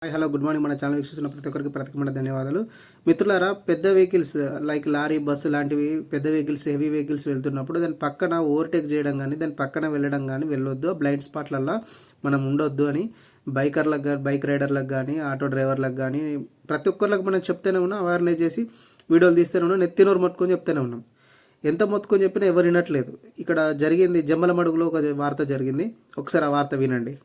Hi hello good morning. మన channel వీక్షిస్తున్న ప్రతి ఒక్కరికి ప్రత్యేకమైన ధన్యవాదాలు. మిత్రులారా, పెద్ద వెహికల్స్ లైక్ లారీ, బస్సు లాంటివి పెద్ద వెహికల్స్, హెవీ వెహికల్స్ వెళ్తున్నప్పుడు దాని పక్కన ఓవర్టేక్ చేయడం కానీ, దాని పక్కన వెళ్ళడం కానీ వెళ్ళొద్దు. బ్లైండ్ స్పాట్లల్లో మనం ఉండొద్దు అని బైకర్లకు కానీ, బైక్ రైడర్లకు కానీ, ఆటో డ్రైవర్లకు కానీ ప్రతి ఒక్కరికి మనం చెప్తూనే ఉన్నాం. అవేర్నెస్ చేసి వీడియోలు తీస్తూనే ఉన్నాం. నెత్తినోరు మొత్తుకొని చెప్తూనే ఉన్నాం. ఎంత మొత్తుకొని చెప్పినా ఎవరు వినట్లేదు. ఇక్కడ జరిగింది జమ్మలమడుగులో ఒక వార్త జరిగింది. ఒకసారి ఆ వార్త వినండి.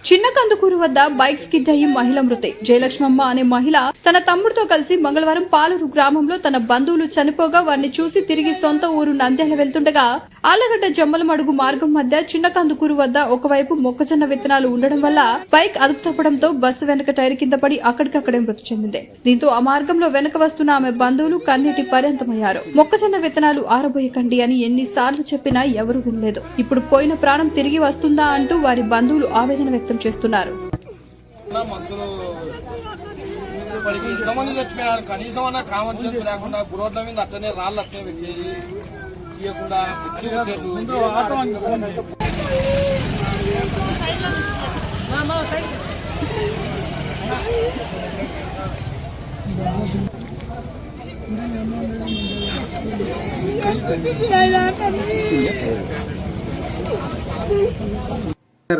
చిన్న కందుకూరు వద్ద బైక్ స్కిడ్ అయ్యి మహిళ మృతి. జయలక్ష్మమ్మ అనే మహిళ తన తమ్ముడితో కలిసి మంగళవారం పాలూరు గ్రామంలో తన బంధువులు చనిపోగా వారిని చూసి తిరిగి సొంత ఊరు నంద్యాల వెళ్తుండగా ఆలగడ్డ జమ్మలమడుగు మార్గం మధ్య చిన్న కందుకూరు వద్ద ఒకవైపు మొక్కజొన్న విత్తనాలు ఉండడం వల్ల బైక్ అదుపు తప్పడంతో బస్సు వెనక టైర్ కింద పడి అక్కడికక్కడే మృతి చెందింది. దీంతో ఆ మార్గంలో వెనక వస్తున్న ఆమె బంధువులు కన్నీటి పర్యంతమయ్యారు. మొక్కజొన్న విత్తనాలు ఆరబోయకండి అని ఎన్నిసార్లు చెప్పినా ఎవరూ వినలేదు. ఇప్పుడు పోయిన ప్రాణం తిరిగి వస్తుందా అంటూ వారి బంధువులు ఆవేదన వ్యక్తం చేస్తున్నారు. కనీసం అన్న కామన్ సెన్స్ లేకుండా రోడ్ల మీద అట్టనే రాళ్ళు అట్టే పెట్టేది ఇవ్వకుండా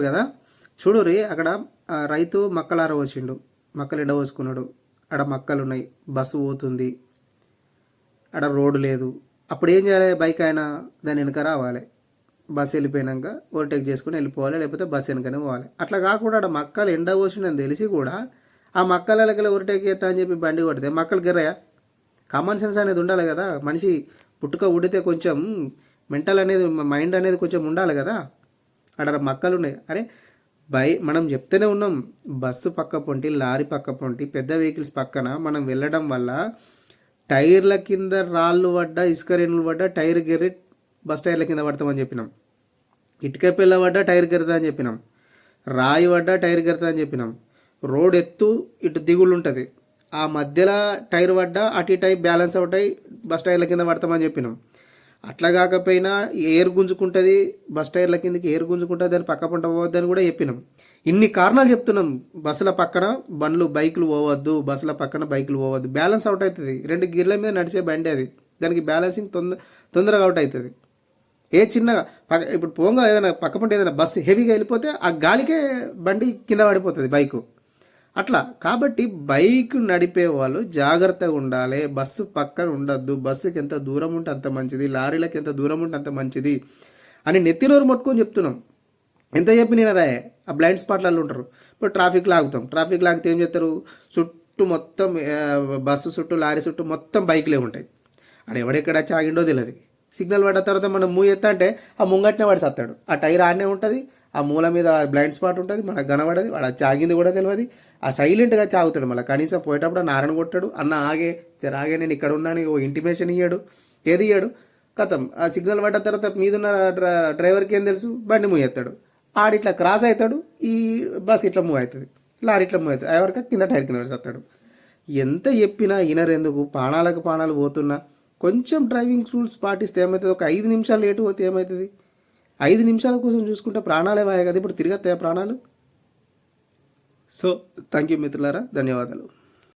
కదా చూడు రే, అక్కడ రైతు మక్కలార వచ్చిండు, మక్కలు ఎండ పోసుకున్నాడు. అక్కడ మక్కలు ఉన్నాయి, బస్సు పోతుంది, అక్కడ రోడ్డు లేదు. అప్పుడు ఏం చేయాలి? బైక్ అయినా దాని వెనక రావాలి. బస్సు వెళ్ళిపోయినాక ఓవర్టేక్ చేసుకుని వెళ్ళిపోవాలి, లేకపోతే బస్సు వెనకనే పోవాలి. అట్లా కాకుండా అక్కడ మక్కలు ఎండ పోసిందని తెలిసి కూడా ఆ మక్కలకి ఓవర్టేక్ చేస్తా అని చెప్పి బండి కొడితే మక్కలు గిర్రయా? కామన్ సెన్స్ అనేది ఉండాలి కదా. మనిషి పుట్టుక ఉడితే కొంచెం మెంటల్ అనేది, మైండ్ అనేది కొంచెం ఉండాలి కదా. అక్కడ మక్కలు ఉన్నాయి. అరే మనం చెప్తూనే ఉన్నాం, బస్సు పక్క పొంటి, లారీ పక్క పొంటి, పెద్ద వెహికల్స్ పక్కన మనం వెళ్ళడం వల్ల టైర్ల కింద రాళ్ళు పడ్డా, ఇసుక రేణులు పడ్డా టైర్ గెర్రి బస్ టైర్ల కింద పడతామని చెప్పినాం. ఇటుక పిల్ల పడ్డా టైర్ గెరుతా అని చెప్పినాం. రాయి పడ్డా టైర్ గెరుతా అని చెప్పినాం. రోడ్ ఎత్తు ఇటు దిగులు ఉంటుంది, ఆ మధ్యలో టైర్ పడ్డా అటు ఇటు బ్యాలెన్స్ అవుతాయి, బస్ టైర్ల కింద పడతామని చెప్పినాం. అట్లా కాకపోయినా ఎయిర్ గుంజుకుంటుంది, బస్ టైర్ల కిందకి ఎయిర్ గుంజుకుంటుంది, దాన్ని పక్క పంట పోవద్దని కూడా చెప్పినాం. ఇన్ని కారణాలు చెప్తున్నాం. బస్సుల పక్కన బండ్లు, బైకులు పోవద్దు, బస్సుల పక్కన బైకులు పోవద్దు. బ్యాలెన్స్ అవుట్ అవుతుంది. 2 గిర్ల మీద నడిచే బండి అది, దానికి బ్యాలెన్సింగ్ తొందరగా అవుట్ అవుతుంది. ఏ చిన్నగా ఇప్పుడు పోంగా ఏదైనా పక్క పంట ఏదైనా బస్సు హెవీగా వెళ్ళిపోతే ఆ గాలికే బండి కింద పడిపోతుంది బైకు. అట్లా కాబట్టి బైక్ నడిపే వాళ్ళు జాగ్రత్తగా ఉండాలి. బస్సు పక్కన ఉండద్దు. బస్సుకి ఎంత దూరం ఉంటే అంత మంచిది, లారీలకు ఎంత దూరం ఉంటే అంత మంచిది అని నెత్తినోరు మొట్టుకొని చెప్తున్నాం. ఎంత చెప్పి నేను రాయే ఆ బ్లైండ్ స్పాట్లలో ఉంటారు. ఇప్పుడు ట్రాఫిక్ లాగుతాం, ట్రాఫిక్ లాగితే ఏం చేస్తారు? చుట్టూ మొత్తం బస్సు చుట్టూ, లారీ చుట్టూ మొత్తం బైక్లే ఉంటాయి. ఆడ ఎవడెక్కడ చాగిండో తెలియదు. సిగ్నల్ పడ్డ తర్వాత మనం మూవ్ చేస్తా అంటే ఆ ముంగట్నే వాడు సత్తాడు. ఆ టైర్ ఆడనే ఉంటుంది, ఆ మూల మీద బ్లైండ్ స్పాట్ ఉంటుంది, మనకు కనబడది. వాడు చాగింది కూడా తెలియదు. ఆ సైలెంట్గా చాగుతాడు. మళ్ళీ కనీసం పోయేటప్పుడు నారాయణ కొట్టాడు, అన్న ఆగే జరాగే నేను ఇక్కడ ఉన్నాను ఓ ఇంటిమేషన్ ఇయ్యాడు, ఏది ఇయ్యాడు. కథం ఆ సిగ్నల్ పడ్డ తర్వాత మీదున్న డ్రైవర్కి ఏం తెలుసు? బండి మూవ్ చేస్తాడు. ఆడిట్లా క్రాస్ అవుతాడు, ఈ బస్ ఇట్లా మూవ్ అవుతుంది, లారీ ఇట్లా మూవ్ అవుతుంది. ఎవరికి కింద టైర్ కింద పడతాడు. ఎంత చెప్పినా ఇనరెందుకు? ప్రాణాలకు ప్రాణాలు పోతున్నా కొంచెం డ్రైవింగ్ రూల్స్ పాటిస్తే ఏమవుతుంది? ఒక 5 నిమిషాలు లేటు పోతే ఏమవుతుంది? 5 నిమిషాల కోసం చూసుకుంటే ప్రాణాలే వాయ కదా. ఇప్పుడు తిరిగొస్తాయా ప్రాణాలు? సో థ్యాంక్ యూ మిత్రులారా, ధన్యవాదాలు.